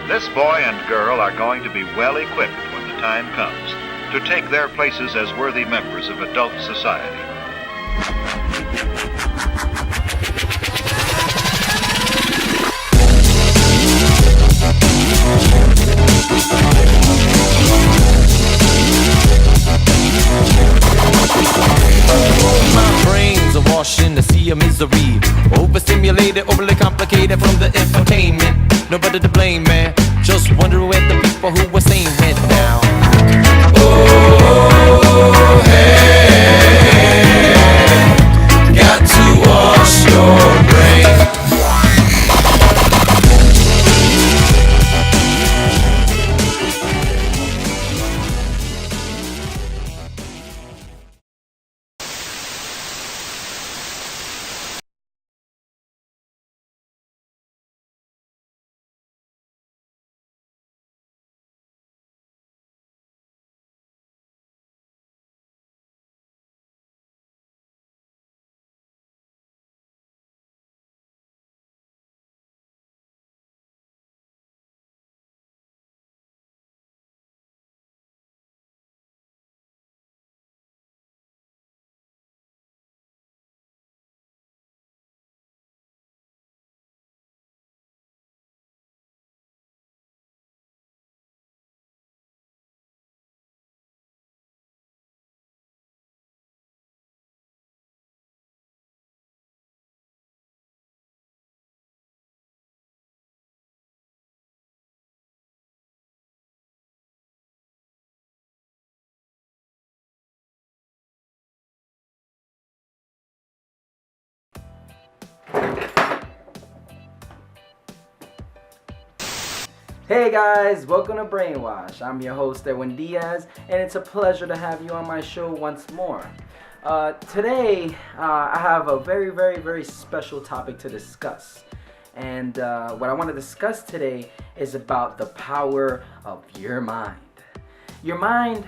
This boy and girl are going to be well equipped when the time comes to take their places as worthy members of adult society. My brains are washed in the sea of misery, overstimulated, overly complicated from the infotainment. Nobody to blame, man. Just wondering where the people who were saying went down. Oh, hey, got to wash your brain. Hey guys, welcome to Brainwash. I'm your host, Edwin Diaz, and it's a pleasure to have you on my show once more. Today, I have a very special topic to discuss. And what I want to discuss today is about the power of your mind. Your mind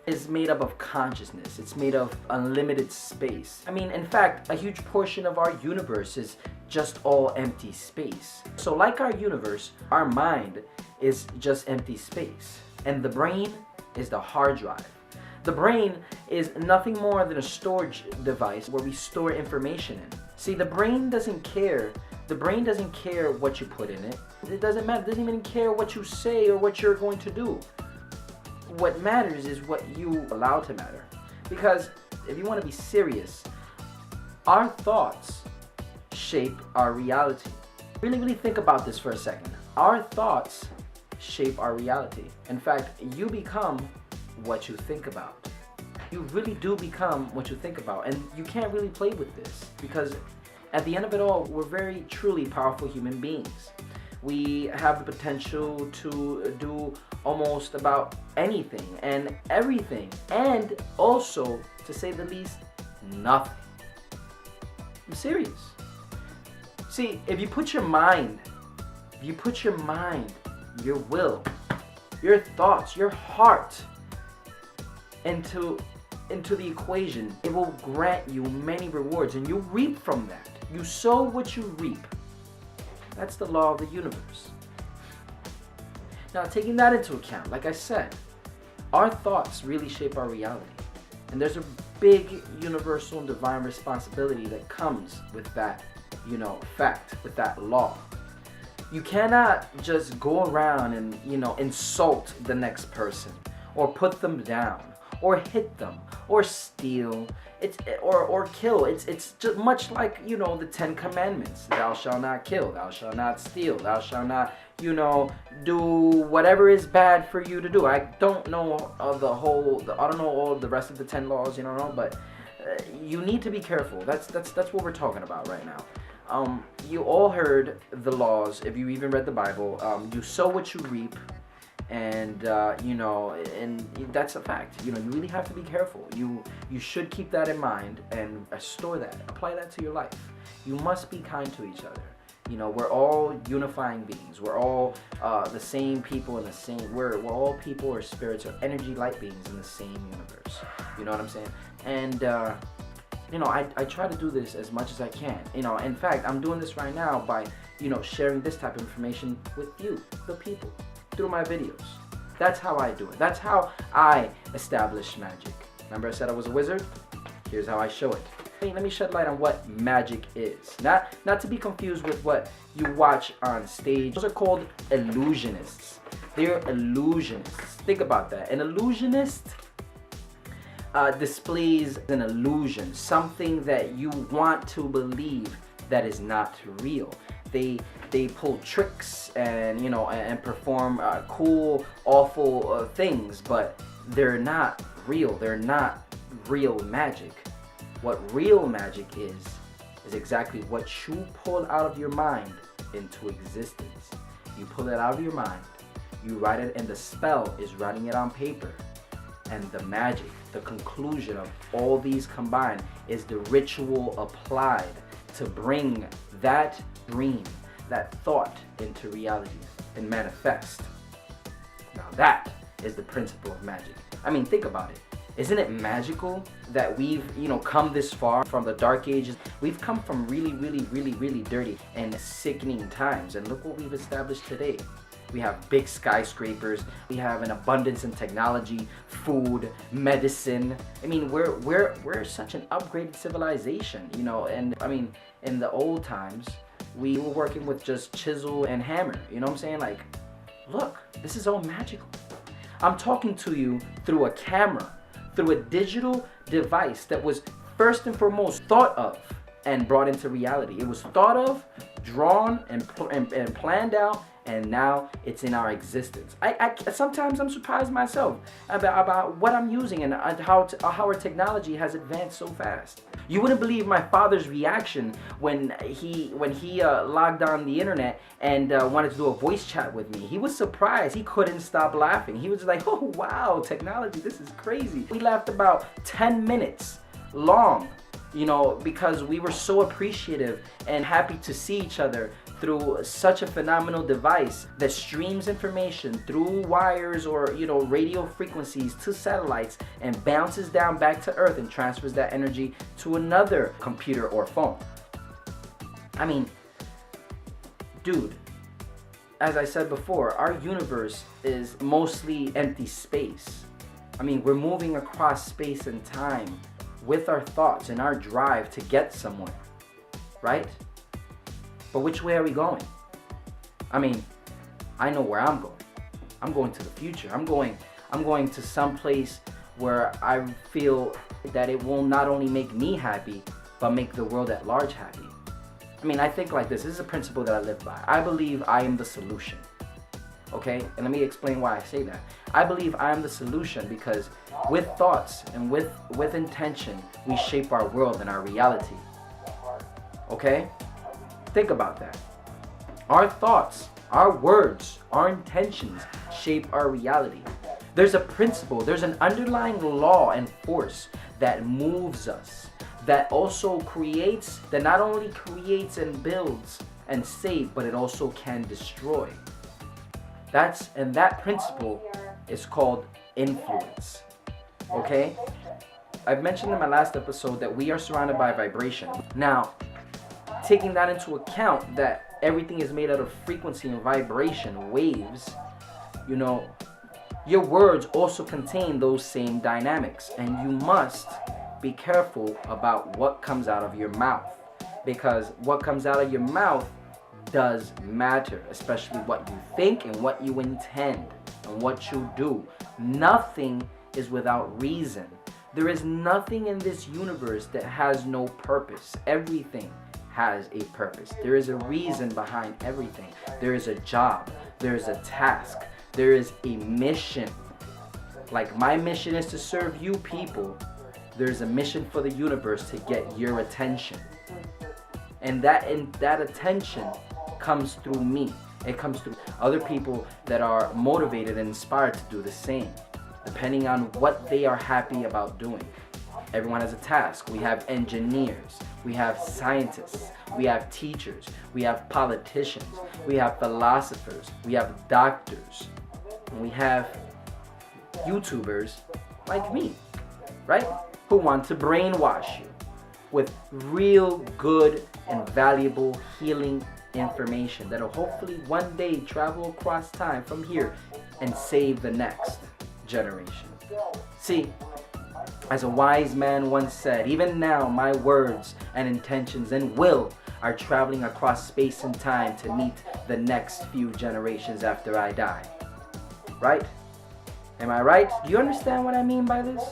is made up of consciousness. It's made of unlimited space. I mean, in fact, a huge portion of our universe is just all empty space. So like our universe, our mind is just empty space. And the brain is the hard drive. The brain is nothing more than a storage device where we store information in. See, the brain doesn't care. The brain doesn't care what you put in it. It doesn't matter. It doesn't even care what you say or what you're going to do. What matters is what you allow to matter. Because if you want to be serious, our thoughts shape our reality. Really think about this for a second. Our thoughts shape our reality. In fact, you become what you think about. You really do become what you think about. And you can't really play with this because at the end of it all, we're very truly powerful human beings. We have the potential to do almost about anything and everything, and also, to say the least, nothing. I'm serious. See, if you put your mind, your will, your thoughts, your heart into the equation, it will grant you many rewards, and you reap from that. You sow what you reap. That's the law of the universe. Now, taking that into account, like I said, our thoughts really shape our reality. And there's a big universal and divine responsibility that comes with that, fact, with that law. You cannot just go around and, insult the next person or put them down or hit them or steal or kill. It's just much like, the 10 Commandments. Thou shalt not kill, thou shalt not steal, thou shalt not, do whatever is bad for you to do. I don't know I don't know all the rest of the 10 laws, but you need to be careful. That's what we're talking about right now. You all heard the laws. If you even read the Bible, you sow what you reap. And and that's a fact. You really have to be careful. You should keep that in mind and store that. Apply that to your life. You must be kind to each other. We're all unifying beings. We're all the same people in the same. We're all people or spirits or energy light beings in the same universe. You know what I'm saying? And I try to do this as much as I can. In fact, I'm doing this right now by sharing this type of information with you, the people, through my videos. That's how I do it. That's how I establish magic. Remember I said I was a wizard? Here's how I show it. Let me shed light on what magic is. Not to be confused with what you watch on stage. Those are called illusionists. They're illusionists. Think about that. An illusionist displays an illusion, something that you want to believe that is not real. They pull tricks and and perform cool, awful things, but they're not real. They're not real magic. What real magic is exactly what you pull out of your mind into existence. You pull it out of your mind, you write it, and the spell is writing it on paper. And the magic, the conclusion of all these combined, is the ritual applied to bring that dream, that thought into reality and manifest. Now that is the principle of magic. I mean, think about it. Isn't it magical that we've, come this far from the dark ages? We've come from really, really, really, really dirty and sickening times, and look what we've established today. We have big skyscrapers. We have an abundance in technology, food, medicine. I mean, we're such an upgraded civilization, And I mean, in the old times, we were working with just chisel and hammer. You know what I'm saying? Like, look, this is all magical. I'm talking to you through a camera, through a digital device that was first and foremost thought of and brought into reality. It was thought of, drawn, and planned out, and now it's in our existence. I sometimes I'm surprised myself about what I'm using and how our technology has advanced so fast. You wouldn't believe my father's reaction when he logged on the internet and wanted to do a voice chat with me. He was surprised. He couldn't stop laughing. He was like, "Oh wow, technology, this is crazy." We laughed about 10 minutes long, because we were so appreciative and happy to see each other through such a phenomenal device that streams information through wires or radio frequencies to satellites and bounces down back to Earth and transfers that energy to another computer or phone. I mean, dude, as I said before, our universe is mostly empty space. I mean, we're moving across space and time with our thoughts and our drive to get somewhere, right? But which way are we going? I mean, I know where I'm going. I'm going to the future. I'm going to some place where I feel that it will not only make me happy, but make the world at large happy. I mean, I think like this. This is a principle that I live by. I believe I am the solution. Okay? And let me explain why I say that. I believe I am the solution because with thoughts and with intention, we shape our world and our reality. Okay? Think about that. Our thoughts, our words, our intentions shape our reality. There's a principle, there's an underlying law and force that moves us, that also creates, that not only creates and builds and saves, but it also can destroy. That principle is called influence. Okay? I've mentioned in my last episode that we are surrounded by vibration. Now, taking that into account, that everything is made out of frequency and vibration, waves, your words also contain those same dynamics, and you must be careful about what comes out of your mouth, because what comes out of your mouth does matter, especially what you think and what you intend and what you do. Nothing is without reason. There is nothing in this universe that has no purpose. Everything has a purpose. There is a reason behind everything. There is a job. There is a task. There is a mission. Like my mission is to serve you people. There's a mission for the universe to get your attention. And that attention comes through me. It comes through other people that are motivated and inspired to do the same, depending on what they are happy about doing. Everyone has a task. We have engineers, we have scientists, we have teachers, we have politicians, we have philosophers, we have doctors, and we have YouTubers like me, right? Who want to brainwash you with real good and valuable healing information that'll hopefully one day travel across time from here and save the next generation. See, as a wise man once said, even now my words and intentions and will are traveling across space and time to meet the next few generations after I die. Right? Am I right? Do you understand what I mean by this?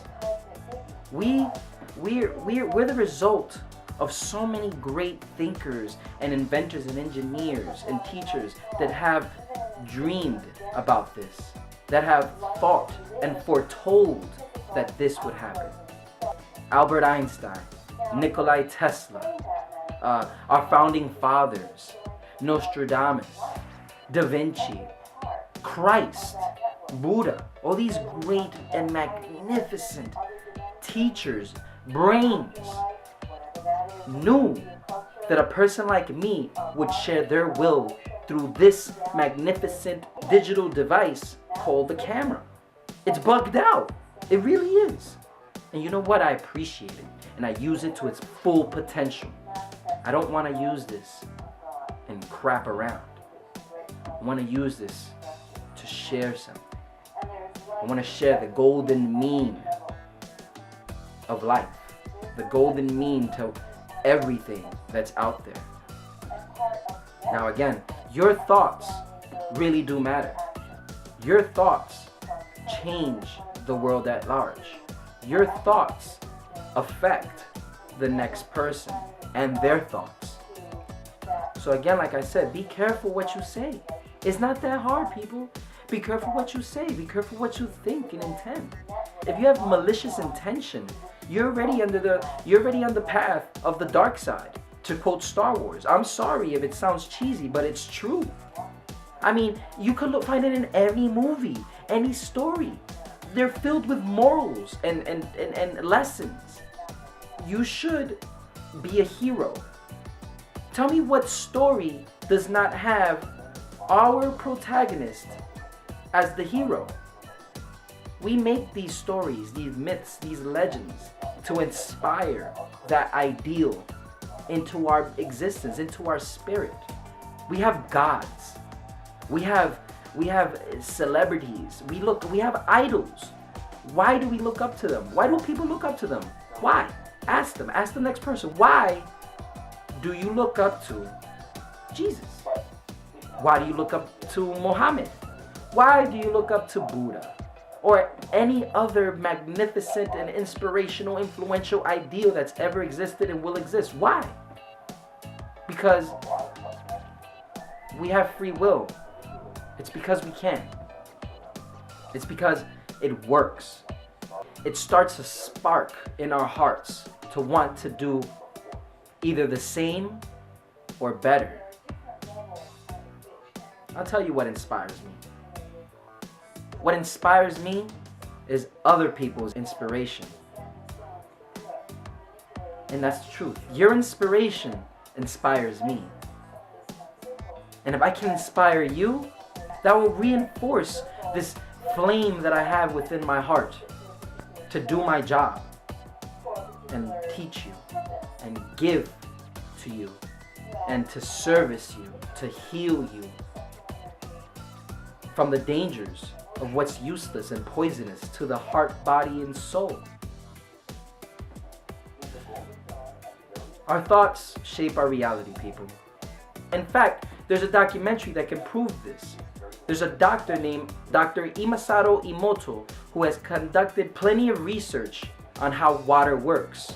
We're the result of so many great thinkers and inventors and engineers and teachers that have dreamed about this, that have thought and foretold that this would happen. Albert Einstein, Nikola Tesla, our founding fathers, Nostradamus, Da Vinci, Christ, Buddha, all these great and magnificent teachers, brains, knew that a person like me would share their will through this magnificent digital device called the camera. It's bugged out. It really is. And you know what? I appreciate it. And I use it to its full potential. I don't want to use this and crap around. I want to use this to share something. I want to share the golden mean of life. The golden mean to everything that's out there. Now again, your thoughts really do matter. Your thoughts change the world at large. Your thoughts affect the next person and their thoughts. So again, like I said, be careful what you say. It's not that hard, people. Be careful what you say. Be careful what you think and intend. If you have malicious intention, you're already on the path of the dark side. To quote Star Wars, I'm sorry if it sounds cheesy, but it's true. I mean, you could find it in any movie, any story. They're filled with morals and lessons. You should be a hero. Tell me what story does not have our protagonist as the hero? We make these stories, these myths, these legends to inspire that ideal into our existence, into our spirit. We have gods. We have celebrities. We have idols. Why do we look up to them? Why do people look up to them? Why? Ask them. Ask the next person. Why do you look up to Jesus? Why do you look up to Muhammad? Why do you look up to Buddha? Or any other magnificent and inspirational, influential ideal that's ever existed and will exist? Why? Because we have free will. It's because we can. It's because it works. It starts a spark in our hearts to want to do either the same or better. I'll tell you what inspires me. What inspires me is other people's inspiration. And that's the truth. Your inspiration inspires me. And if I can inspire you, that will reinforce this flame that I have within my heart to do my job and teach you and give to you and to service you, to heal you from the dangers of what's useless and poisonous to the heart, body, and soul. Our thoughts shape our reality, people. In fact, there's a documentary that can prove this. There's a doctor named Dr. Imasato Emoto who has conducted plenty of research on how water works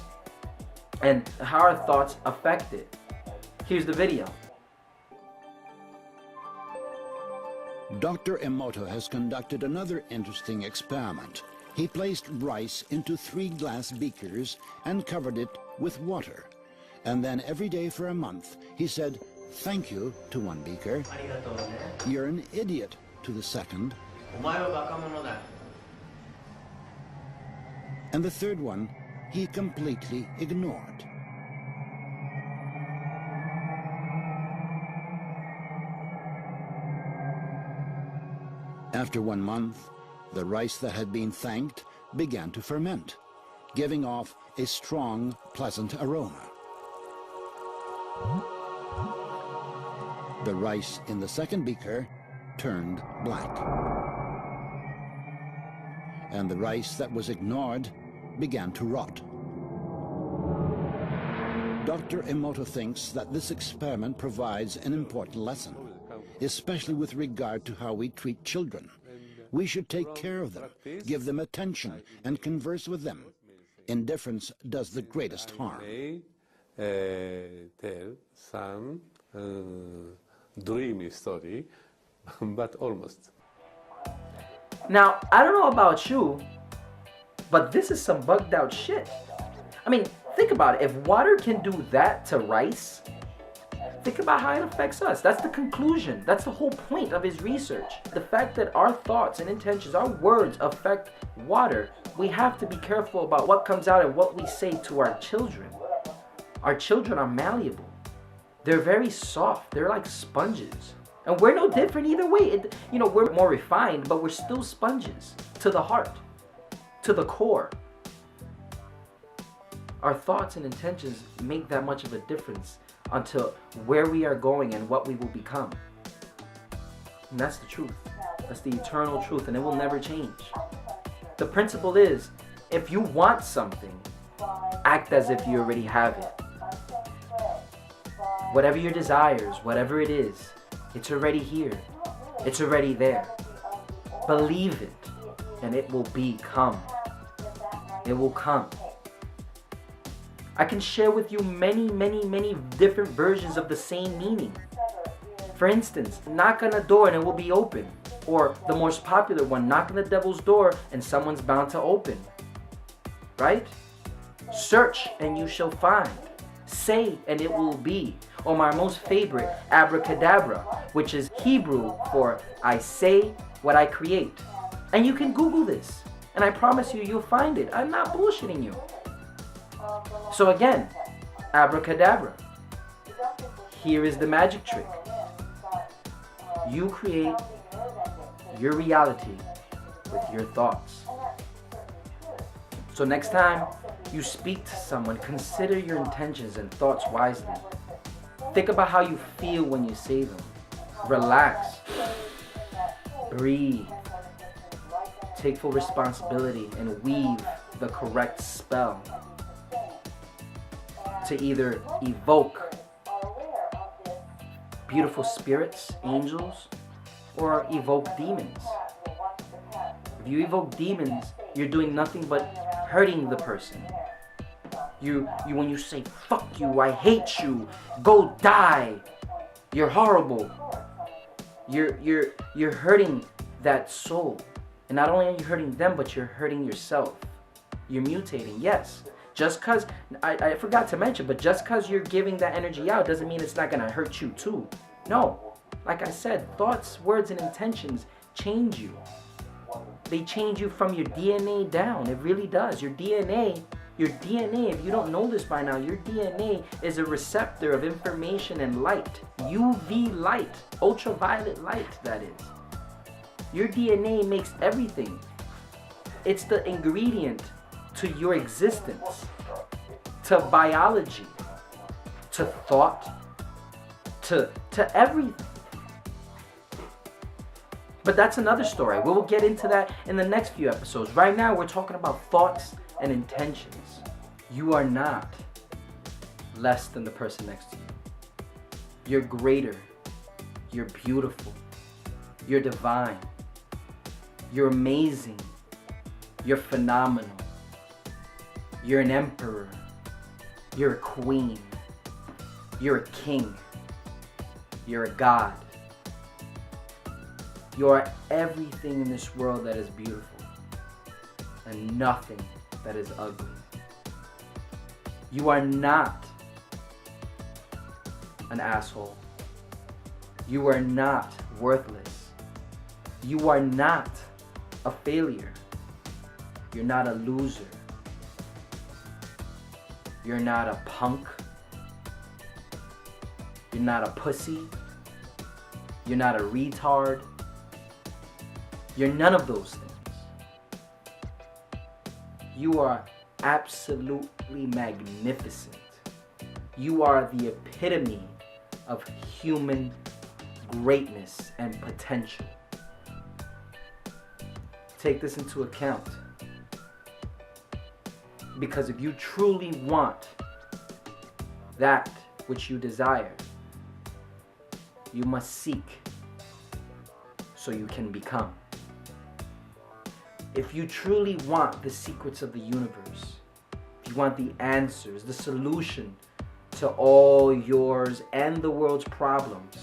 and how our thoughts affect it. Here's the video. Dr. Emoto has conducted another interesting experiment. He placed rice into 3 glass beakers and covered it with water. And then every day for a month, he said, "Thank you" to one beaker, "You're an idiot" to the second, and the third one he completely ignored. After 1 month, the rice that had been thanked began to ferment, giving off a strong, pleasant aroma. The rice in the second beaker turned black. And the rice that was ignored began to rot. Dr. Emoto thinks that this experiment provides an important lesson, especially with regard to how we treat children. We should take care of them, give them attention, and converse with them. Indifference does the greatest harm. Tell some dreamy story, but almost. Now, I don't know about you, but this is some bugged out shit. I mean, think about it. If water can do that to rice, think about how it affects us. That's the conclusion. That's the whole point of his research. The fact that our thoughts and intentions, our words affect water, we have to be careful about what comes out and what we say to our children. Our children are malleable. They're very soft. They're like sponges. And we're no different either way. We're more refined, but we're still sponges to the heart, to the core. Our thoughts and intentions make that much of a difference until where we are going and what we will become. And that's the truth. That's the eternal truth, and it will never change. The principle is, if you want something, act as if you already have it. Whatever your desires, whatever it is, it's already here. It's already there. Believe it, and it will become. It will come. I can share with you many, many, many different versions of the same meaning. For instance, knock on a door and it will be open. Or the most popular one, knock on the devil's door and someone's bound to open. Right? Search and you shall find. Say and it will be. Or my most favorite, abracadabra, which is Hebrew for I say what I create. And you can Google this. And I promise you, you'll find it. I'm not bullshitting you. So again, abracadabra. Here is the magic trick. You create your reality with your thoughts. So next time you speak to someone, consider your intentions and thoughts wisely. Think about how you feel when you say them. Relax. Breathe. Take full responsibility and weave the correct spell to either evoke beautiful spirits, angels, or evoke demons. If you evoke demons, you're doing nothing but hurting the person. You when you say fuck you, I hate you, go die, you're horrible. You're hurting that soul. And not only are you hurting them, but you're hurting yourself. You're mutating, yes. Just cause, I forgot to mention, but just cause you're giving that energy out doesn't mean it's not gonna hurt you too. No, like I said, thoughts, words, and intentions change you. They change you from your DNA down. It really does. Your DNA, if you don't know this by now, your DNA is a receptor of information and light. UV light, ultraviolet light, that is. Your DNA makes everything. It's the ingredient to your existence, to biology, to thought, to everything. But that's another story. We will get into that in the next few episodes. Right now, we're talking about thoughts and intentions. You are not less than the person next to you. You're greater. You're beautiful. You're divine. You're amazing. You're phenomenal. You're an emperor. You're a queen. You're a king. You're a god. You are everything in this world that is beautiful and nothing that is ugly. You are not an asshole. You are not worthless. You are not a failure. You're not a loser. You're not a punk. You're not a pussy. You're not a retard. You're none of those things. You are absolutely magnificent. You are the epitome of human greatness and potential. Take this into account. Because if you truly want that which you desire, you must seek so you can become. If you truly want the secrets of the universe, if you want the answers, the solution to all yours and the world's problems,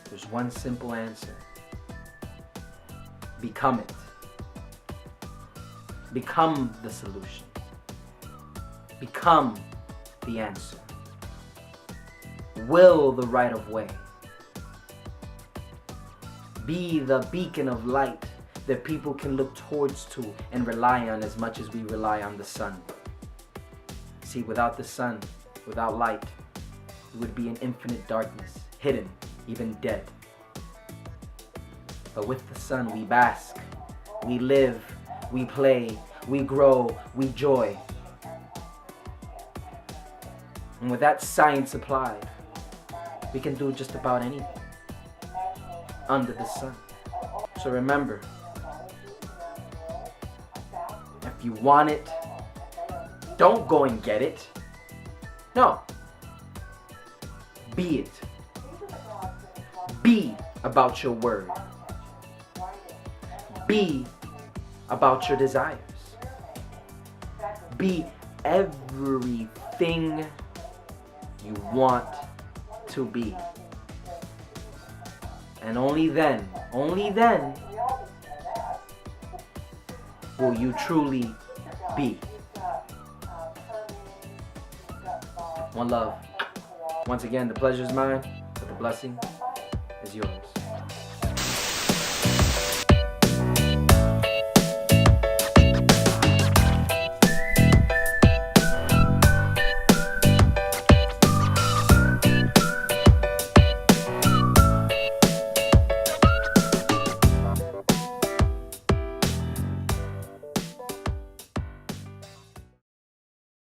there's one simple answer. Become it. Become the solution. Become the answer. Will the right of way. Be the beacon of light that people can look towards to and rely on as much as we rely on the sun. See, without the sun, without light, we would be in infinite darkness, hidden, even dead. But with the sun, we bask, we live, we play, we grow, we joy. And with that science applied, we can do just about anything under the sun. So remember, if you want it, don't go and get it. No. Be it. Be about your word. Be about your desires. Be everything you want to be. And only then will you truly be. One love. Once again, the pleasure is mine, but the blessing is yours.